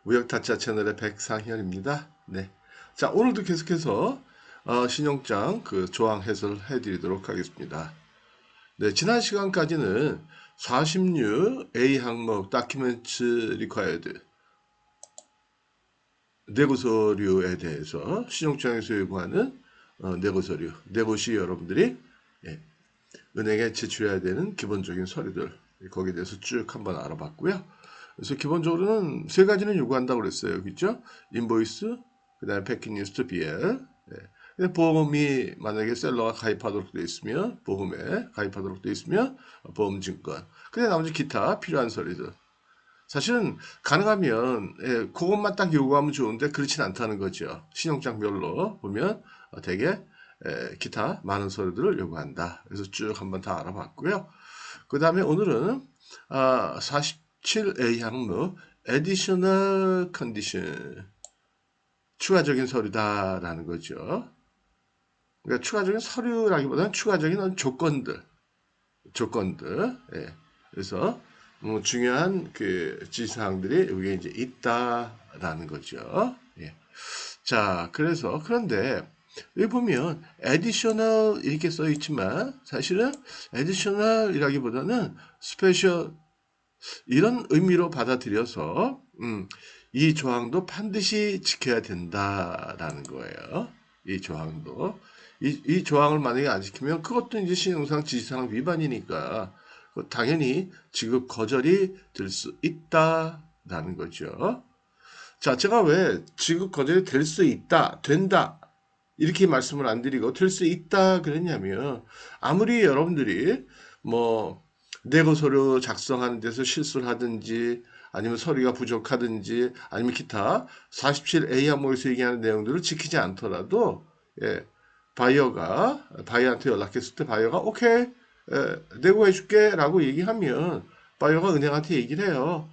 무역타짜 채널의 백상현입니다. 네. 자, 오늘도 계속해서 신용장 조항 해설을 해드리도록 하겠습니다. 네, 지난 시간까지는 46A 항목 Documents Required 내고서류에 대해서 신용장에서 요구하는 내고서류, 내고시 여러분들이 은행에 제출해야 되는 기본적인 서류들 거기에 대해서 쭉 한번 알아봤고요. 그래서 기본적으로는 세 가지는 요구한다고 그랬어요. 그죠? 인보이스, 그 다음에 패킹리스트, BL. 네. 보험이 만약에 셀러가 가입하도록 되어 있으면, 보험에 가입하도록 되어 있으면, 보험증권. 근데 나머지 기타 필요한 서류들. 사실은 가능하면, 그것만 딱 요구하면 좋은데 그렇진 않다는 거죠. 신용장별로 보면 되게 기타 많은 서류들을 요구한다. 그래서 쭉 한번 다 알아봤고요. 그 다음에 오늘은 47A 항목 Additional Condition 추가적인 서류다라는 거죠. 그러니까 추가적인 서류라기보다는 추가적인 조건들. 예. 그래서 중요한 지시사항들이 여기에 이제 있다라는 거죠. 예. 자, 그런데 여기 보면 additional 이렇게 써 있지만 사실은 additional이라기보다는 special 이런 의미로 받아들여서 이 조항도 반드시 지켜야 된다라는 거예요. 이 조항도 이 조항을 만약에 안 지키면 그것도 이제 신용상 지시사항 위반이니까 당연히 지급 거절이 될 수 있다라는 거죠. 자, 제가 왜 지급 거절이 될 수 있다, 된다 이렇게 말씀을 안 드리고 될 수 있다 그랬냐면 아무리 여러분들이 내고 서류 작성하는 데서 실수를 하든지 아니면 서류가 부족하든지 아니면 기타 47A 항목에서 얘기하는 내용들을 지키지 않더라도 바이어한테 연락했을 때 바이어가 오케이 내고해줄게 라고 얘기하면 바이어가 은행한테 얘기를 해요.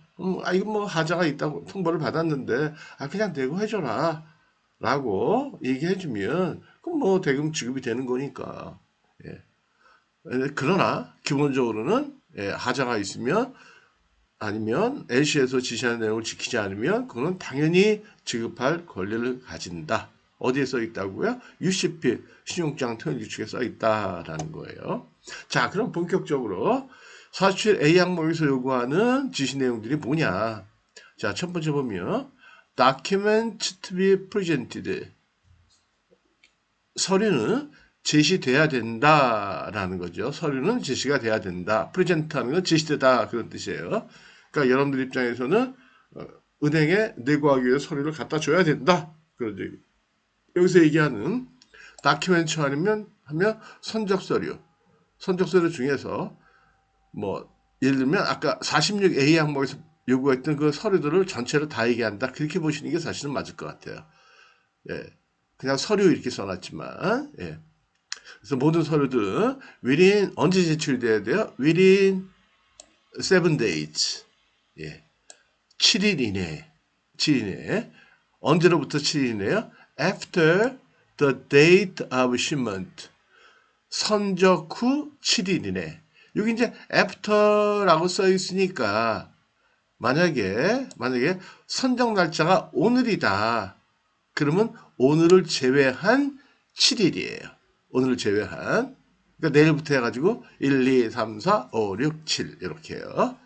이거 하자가 있다고 통보를 받았는데 그냥 내고해줘라 라고 얘기해주면 그럼 대금 지급이 되는 거니까. 그러나 기본적으로는 하자가 있으면 아니면 LC에서 지시하는 내용을 지키지 않으면 그거는 당연히 지급할 권리를 가진다. 어디에 써 있다고요? UCP 신용장 특례규칙에 써 있다라는 거예요. 자, 그럼 본격적으로 47A 항목에서 요구하는 지시 내용들이 뭐냐? 자, 첫 번째 보면 document to be presented 서류는 제시돼야 된다라는 거죠. 서류는 제시가 돼야 된다. 프레젠트하는 건 제시되다 그런 뜻이에요. 그러니까 여러분들 입장에서는 은행에 내고하기 위해 서류를 갖다 줘야 된다. 그런 얘기. 여기서 얘기하는 다큐멘트 하면 선적 서류 중에서 예를 들면 아까 46A 항목에서 요구했던 그 서류들을 전체를 다 얘기한다. 그렇게 보시는 게 사실은 맞을 것 같아요. 그냥 서류 이렇게 써놨지만 그래서 모든 서류들은 within 언제 제출돼야 돼요? within 7 days 7일 이내 언제로부터 7일 이내요? after the date of shipment 선적 후 7일 이내 여기 이제 after라고 써 있으니까 만약에 선적 날짜가 오늘이다 그러면 오늘을 제외한 7일이에요. 오늘을 제외한. 그러니까 내일부터 해가지고 1, 2, 3, 4, 5, 6, 7 이렇게요.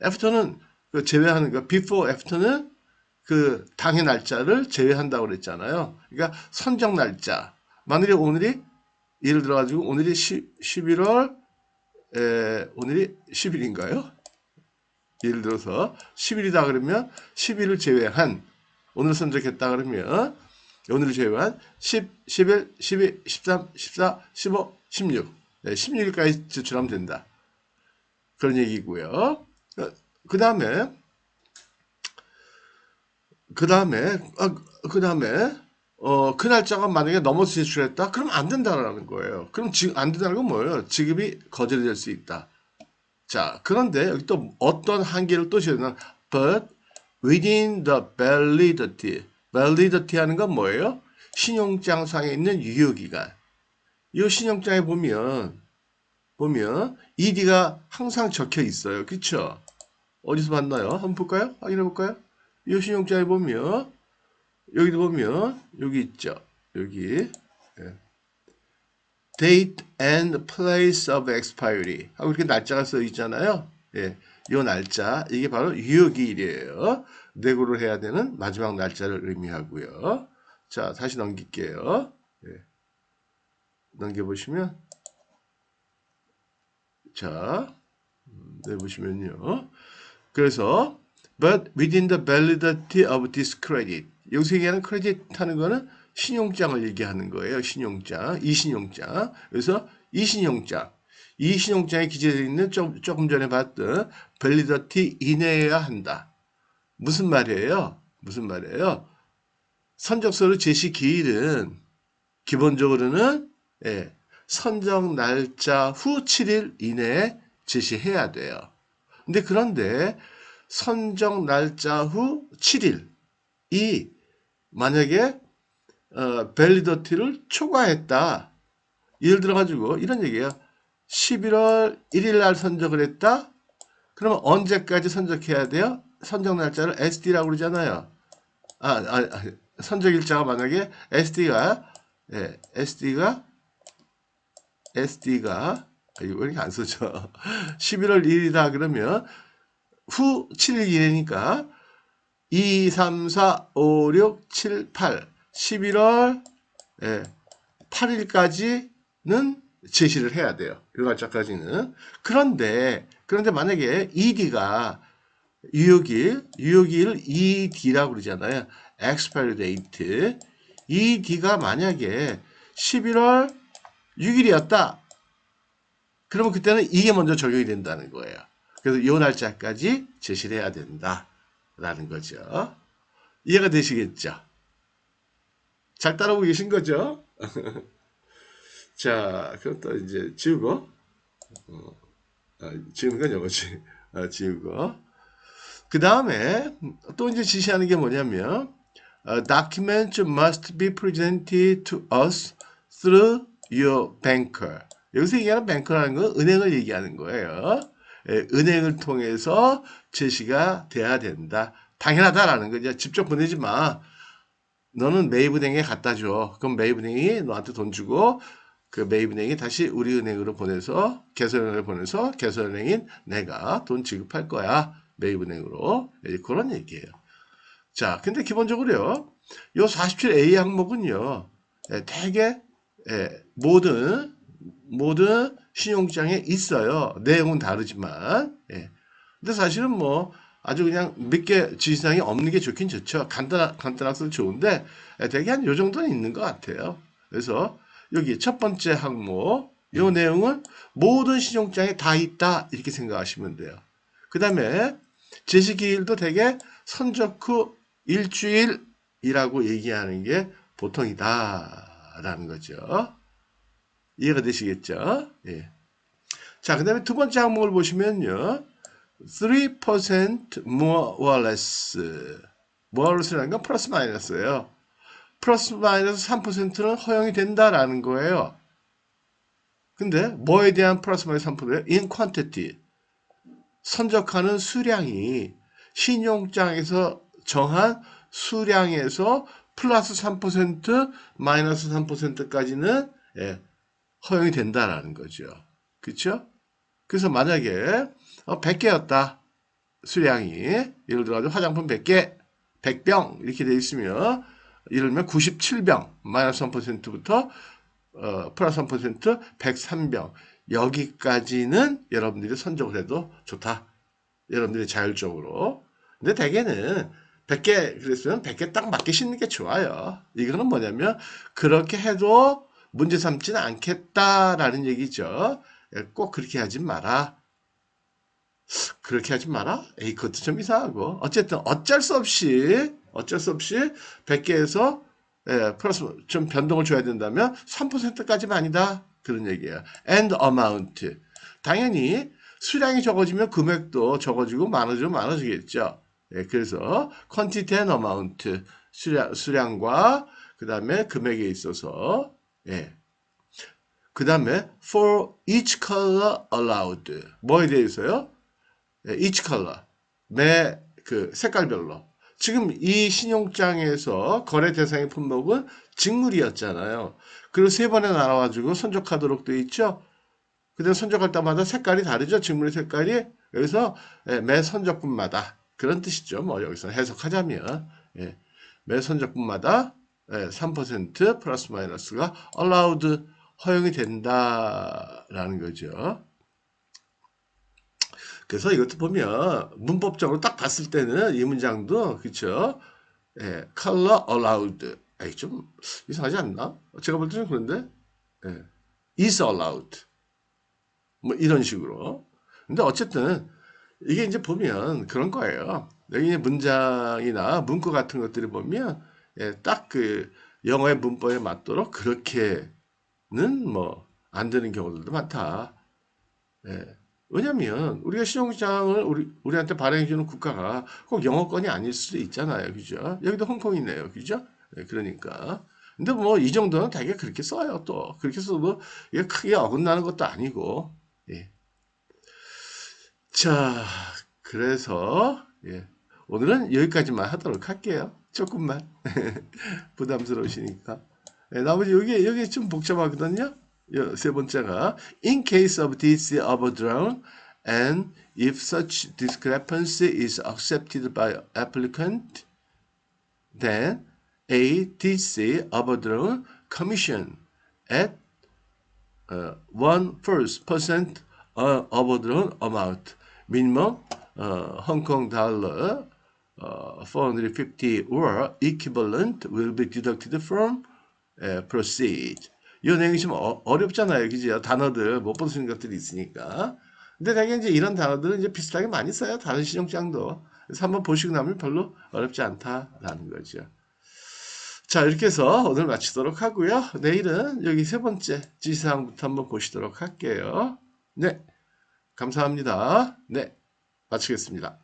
after는 제외하는 거, before, after는 그 당의 날짜를 제외한다고 그랬잖아요. 그러니까 선적 날짜. 만약에 오늘이 예를 들어가지고 오늘이 11월 오늘이 10일인가요? 예를 들어서 10일이다 그러면 10일을 제외한 오늘 선적했다 그러면 오늘을 제외한 10, 11, 12, 13, 14, 15, 16 16일까지 제출하면 된다. 그런 얘기고요. 그 다음에 그 날짜가 만약에 넘어서 제출했다? 그럼 안 된다라는 거예요. 그럼 지금 안 된다는 건 뭐예요? 지급이 거절이 될 수 있다. 자, 그런데 여기 또 어떤 한계를 또 지어놓은 but within the validity. validity 하는 건 뭐예요? 신용장상에 있는 유효기간. 이 신용장에 보면 ED가 항상 적혀 있어요. 그쵸? 어디서 봤나요? 한번 볼까요? 확인해 볼까요? 이 신용장에 보면 여기도 보면 여기 있죠. 여기 date and place of expiry 하고 이렇게 날짜가 써 있잖아요. 예, 이 날짜 이게 바로 유효기일이에요. 내고를 해야 되는 마지막 날짜를 의미하고요. 자, 다시 넘길게요. 예, 넘겨보시면 자, 보시면요. 그래서 but within the validity of this credit. 여기서 얘기하는 크레딧 하는 거는 신용장을 얘기하는 거예요. 신용장, 이 신용장. 그래서 이 신용장에 기재되어 있는 조금 전에 봤던 validity 이내여야 한다. 무슨 말이에요? 무슨 말이에요? 선적서로 제시 기일은 기본적으로는 선적 날짜 후 7일 이내에 제시해야 돼요. 그런데 선적 날짜 후 7일이 만약에 밸리더티를 초과했다. 예를 들어 가지고 이런 얘기예요. 11월 1일 날 선적을 했다. 그러면 언제까지 선적해야 돼요? 선적 날짜를 SD라고 그러잖아요. 선적 일자가 만약에 SD가 이거 왜 이렇게 안 써져? 11월 1일이다 그러면 후 7일 이내니까 2, 3, 4, 5, 6, 7, 8 11월 8일까지는 제시를 해야 돼요. 이 날짜까지는. 그런데 만약에 ED가 유효기일 ED라고 그러잖아요. expiry date. ED가 만약에 11월 6일이었다. 그러면 그때는 이게 먼저 적용이 된다는 거예요. 그래서 이 날짜까지 제시를 해야 된다라는 거죠. 이해가 되시겠죠? 잘 따라오고 계신 거죠? 자, 그럼 또 이제 지우고, 지우는 건 이거지. 지우고. 그 다음에 또 이제 지시하는 게 뭐냐면, document must be presented to us through your banker. 여기서 얘기하는 뱅커라는 건 은행을 얘기하는 거예요. 은행을 통해서 제시가 돼야 된다. 당연하다라는 거죠. 직접 보내지 마. 너는 매입은행에 갖다 줘. 그럼 매입은행이 너한테 돈 주고 그 매입은행이 다시 우리 은행으로 보내서 개설은행을 보내서 개설은행인 내가 돈 지급할 거야. 매입은행으로. 그런 얘기예요. 자, 근데 기본적으로요. 요 47A 항목은요. 되게 모든 신용장에 있어요. 내용은 다르지만. 근데 사실은 뭐 아주 그냥 몇 개 지시사항이 없는 게 좋긴 좋죠. 간단학습 좋은데 되게 한 요 정도는 있는 것 같아요. 그래서 여기 첫 번째 항목 요 내용은 모든 신용장에 다 있다 이렇게 생각하시면 돼요. 그 다음에 제시기일도 되게 선적 후 일주일이라고 얘기하는 게 보통이다라는 거죠. 이해가 되시겠죠? 예. 자, 그 다음에 두 번째 항목을 보시면요. 3% more or less. more or less라는 건 플러스 마이너스예요. 플러스 마이너스 3%는 허용이 된다라는 거예요. 근데 뭐에 대한 플러스 마이너스 3%예요? in quantity. 선적하는 수량이 신용장에서 정한 수량에서 플러스 3% 마이너스 3%까지는 허용이 된다라는 거죠. 그렇죠? 그래서 만약에 100개였다. 수량이 예를 들어 화장품 100개, 100병 이렇게 돼 있으면 예를 들면 97병 마이너스 3%부터 플러스 3% 103병 여기까지는 여러분들이 선적을 해도 좋다. 여러분들이 자율적으로. 근데 대개는 100개 그랬으면 100개 딱 맞게 싣는 게 좋아요. 이거는 뭐냐면 그렇게 해도 문제 삼지는 않겠다라는 얘기죠. 꼭 그렇게 하지 마라. 그렇게 하지 마라? 에이, 그것도 좀 이상하고. 어쨌든 어쩔 수 없이 100개에서 플러스 좀 변동을 줘야 된다면 3%까지는 아니다. 그런 얘기예요. And amount. 당연히 수량이 적어지면 금액도 적어지고 많아지면 많아지겠죠. 그래서 quantity and amount. 수량과 그 다음에 금액에 있어서 그 다음에 for each color allowed. 뭐에 대해서요? each color. 매 그 색깔별로. 지금 이 신용장에서 거래 대상의 품목은 직물이었잖아요. 그리고 세 번에 나눠가지고 선적하도록 돼 있죠. 그다음 선적할 때마다 색깔이 다르죠. 직물의 색깔이. 여기서 매 선적분마다 그런 뜻이죠. 뭐 여기서 해석하자면 매 선적분마다 3% 플러스 마이너스가 allowed 허용이 된다라는 거죠. 그래서 이것도 보면 문법적으로 딱 봤을 때는 이 문장도 그렇죠. color allowed. 에이, 좀 이상하지 않나? 제가 볼 때는 그런데 is allowed. 뭐 이런 식으로. 근데 어쨌든 이게 이제 보면 그런 거예요. 여기 문장이나 문구 같은 것들을 보면 딱 그 영어의 문법에 맞도록 그렇게는 뭐 안 되는 경우들도 많다. 왜냐면 우리가 신용장을 우리한테 발행해주는 국가가 꼭 영어권이 아닐 수도 있잖아요. 그죠? 여기도 홍콩이네요. 그죠? 그러니까. 근데 뭐 이 정도는 되게 그렇게 써요. 또 그렇게 써도 이게 크게 어긋나는 것도 아니고. 예. 자, 그래서 오늘은 여기까지만 하도록 할게요. 조금만 부담스러우시니까. 나머지 여기 좀 복잡하거든요. 세 번째가 in case of this overdrawn and if such discrepancy is accepted by applicant, then a DC overdrawn commission at 1% overdrawn amount minimum Hong Kong dollar 450 or equivalent will be deducted from proceed. 이 내용이 좀 어렵잖아요. 그죠? 단어들 못 보시는 것들이 있으니까. 근데 되게 이제 이런 단어들은 이제 비슷하게 많이 써요. 다른 신용장도. 그래서 한번 보시고 나면 별로 어렵지 않다라는 거죠. 자, 이렇게 해서 오늘 마치도록 하고요. 내일은 여기 세 번째 지시사항부터 한번 보시도록 할게요. 네, 감사합니다. 네, 마치겠습니다.